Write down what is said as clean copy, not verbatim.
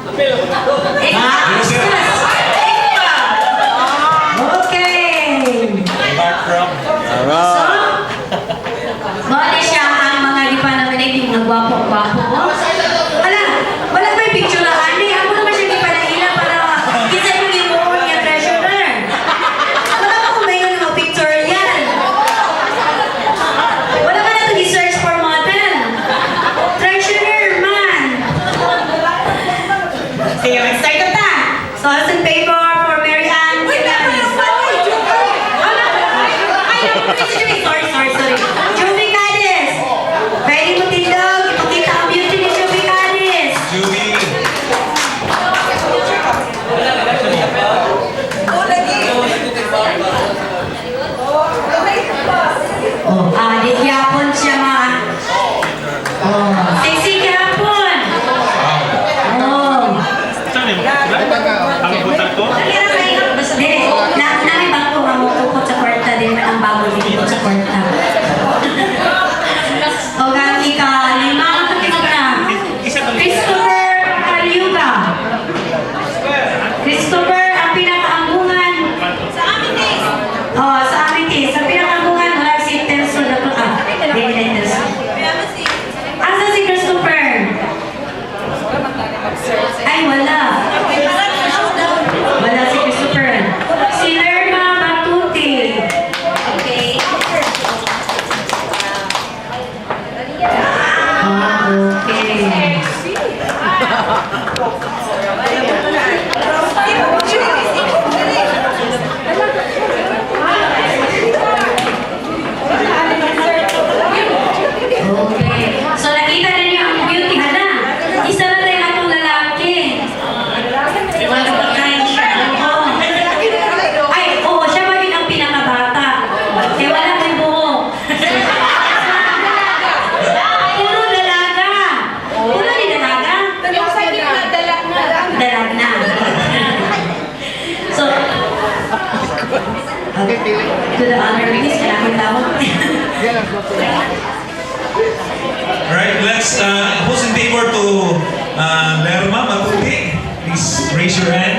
Okay. So, mali siya ang mga di pa nominated, mga gwapo-gwapo ko. Wala ba yung picture na ani? Ako naman siya di pa nahila para kinsa yung limuon niya treasurer. Wala ba kung mayroon yung picture yan? Wala ba na ito i-search for model? Treasurer man. Okay, let's start na ta. So, all in favor for Mary Ann. Sorry. Juby Cadiz. Pwede mo tindog. Ipakita ang beauty ni Juby Cadiz. Di yapon siya ma. Sexy yapon. Ang butak ko? Nami ba ko ang tukot sa kwarta din ang bago dito sa kwarta. O ganti ka, lima ang tukinog na. Christopher Caliuga. Christopher, ang pinakaambungan. Sa Amitis. Sa Amitis. Ang pinakaambungan, wala si Telso na po. David Telso. Asa si Christopher? Ay, wala. Wala si Christopher. Si Lerma Batuti. Okay. Okay. So nakita na niyo ang beauty na. Isa na tayo atong lalaki. Magpakain siya. Ay, oo, siya ba din ang pinakabata? Eh, wala may buhok. Puro dalaga. Puro ni dalaga? Dalag na. So, to the honor please, kailangan tawag. Alright, let's who's in favor to Lerma Matuti? Please raise your hand.